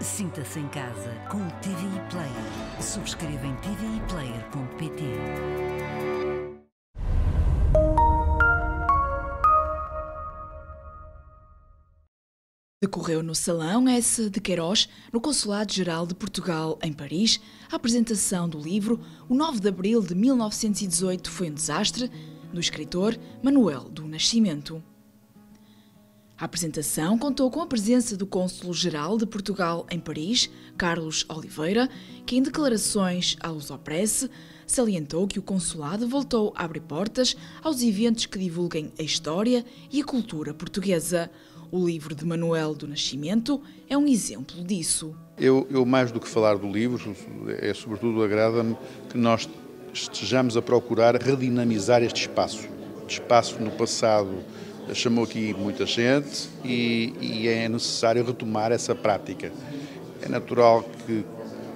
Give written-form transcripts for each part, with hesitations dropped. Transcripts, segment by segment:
Sinta-se em casa com o TVI Player. Subscreva em tviplayer.pt. Decorreu no Salão S. de Queiroz, no Consulado-Geral de Portugal, em Paris, a apresentação do livro O 9 de Abril de 1918 foi um desastre, do escritor Manuel do Nascimento. A apresentação contou com a presença do Cônsul-Geral de Portugal em Paris, Carlos Oliveira, que em declarações à Lusopresse salientou que o Consulado voltou a abrir portas aos eventos que divulguem a história e a cultura portuguesa. O livro de Manuel do Nascimento é um exemplo disso. Eu mais do que falar do livro, sobretudo agrada-me que nós estejamos a procurar redinamizar este espaço. Este espaço no passado chamou aqui muita gente e é necessário retomar essa prática. É natural que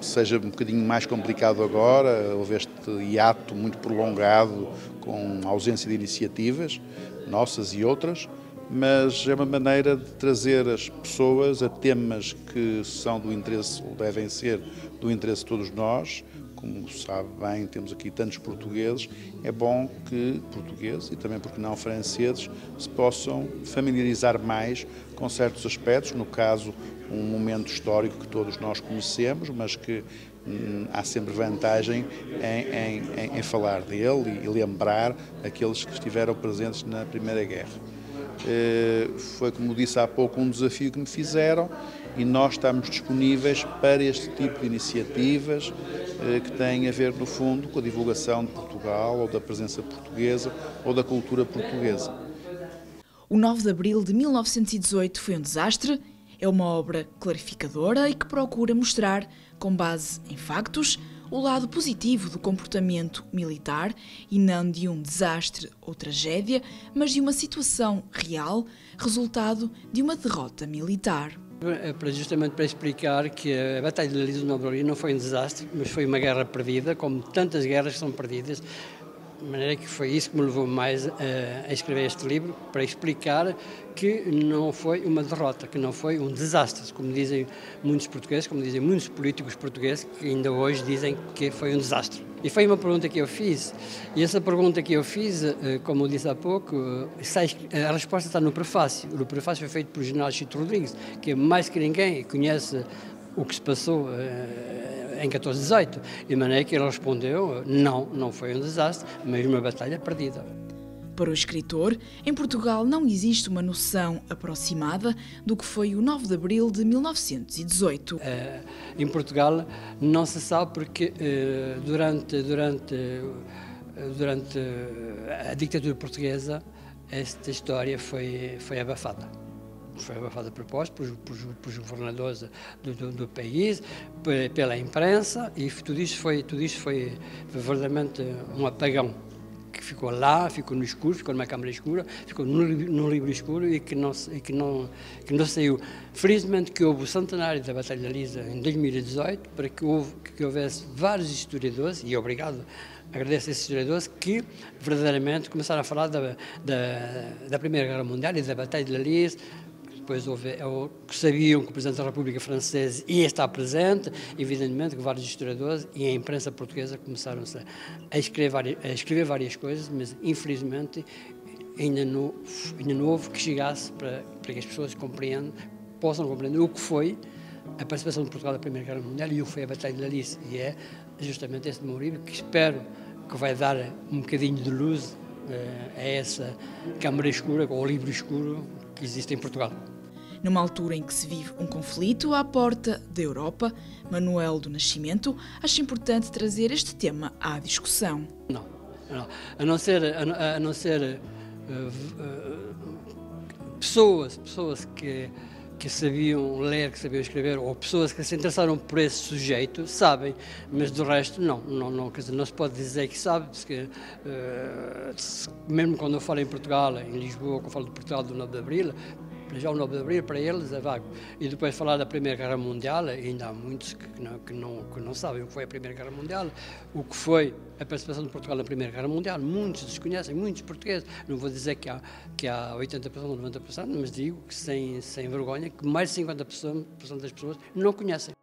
seja um bocadinho mais complicado agora, houve este hiato muito prolongado com ausência de iniciativas, nossas e outras, mas é uma maneira de trazer as pessoas a temas que são do interesse, ou devem ser do interesse de todos nós. Como sabe bem, temos aqui tantos portugueses, é bom que portugueses e também, porque não, franceses, se possam familiarizar mais com certos aspectos, no caso, um momento histórico que todos nós conhecemos, mas que há sempre vantagem em falar dele e lembrar aqueles que estiveram presentes na Primeira Guerra. Foi, como disse há pouco, um desafio que me fizeram e nós estamos disponíveis para este tipo de iniciativas que têm a ver, no fundo, com a divulgação de Portugal ou da presença portuguesa ou da cultura portuguesa. O 9 de Abril de 1918 foi um desastre. É uma obra clarificadora e que procura mostrar, com base em factos, o lado positivo do comportamento militar e não de um desastre ou tragédia, mas de uma situação real, resultado de uma derrota militar. Justamente para explicar que a Batalha de Lise do 9 de Abril não foi um desastre, mas foi uma guerra perdida, como tantas guerras que são perdidas. De maneira que foi isso que me levou mais a escrever este livro, para explicar que não foi uma derrota, que não foi um desastre, como dizem muitos portugueses, como dizem muitos políticos portugueses, que ainda hoje dizem que foi um desastre. E foi uma pergunta que eu fiz, e essa pergunta que eu fiz, como eu disse há pouco, a resposta está no prefácio. O prefácio foi feito pelo general Chito Rodrigues, que mais que ninguém conhece o que se passou em 1418, de maneira que ele respondeu, não foi um desastre, mas uma batalha perdida. Para o escritor, em Portugal não existe uma noção aproximada do que foi o 9 de Abril de 1918. Em Portugal não se sabe porque durante a ditadura portuguesa esta história foi abafada. Foi abafada a propósito pelos governadores do país, pela imprensa, e tudo isto foi verdadeiramente um apagão que ficou lá, ficou no escuro, ficou numa câmara escura, ficou num livro escuro e que não saiu. Felizmente que houve o centenário da Batalha da Lise em 2018, para que houvesse vários historiadores, e agradeço a esses historiadores que verdadeiramente começaram a falar da Primeira Guerra Mundial e da Batalha da Lise. Depois que sabiam que o Presidente da República Francesa ia estar presente, evidentemente que vários historiadores e a imprensa portuguesa começaram a escrever várias coisas, mas infelizmente ainda não houve que chegasse para que as pessoas possam compreender o que foi a participação de Portugal na Primeira Guerra Mundial e o que foi a Batalha da Lise. E é justamente este meu livro que espero que vai dar um bocadinho de luz a essa câmara escura, ou livro escuro que existe em Portugal. Numa altura em que se vive um conflito à porta da Europa, Manuel do Nascimento acha importante trazer este tema à discussão. Não. A não ser pessoas que sabiam ler, que sabiam escrever, ou pessoas que se interessaram por esse sujeito, sabem, mas do resto não, quer dizer, não se pode dizer que sabe, porque, mesmo quando eu falo em Portugal, em Lisboa, quando eu falo de Portugal do 9 de Abril, Já o 9 de Abril, para eles, é vago. E depois falar da Primeira Guerra Mundial, ainda há muitos que não sabem o que foi a Primeira Guerra Mundial, o que foi a participação de Portugal na Primeira Guerra Mundial. Muitos desconhecem, muitos portugueses. Não vou dizer que há 80% ou 90%, mas digo que sem vergonha, que mais de 50% das pessoas não conhecem.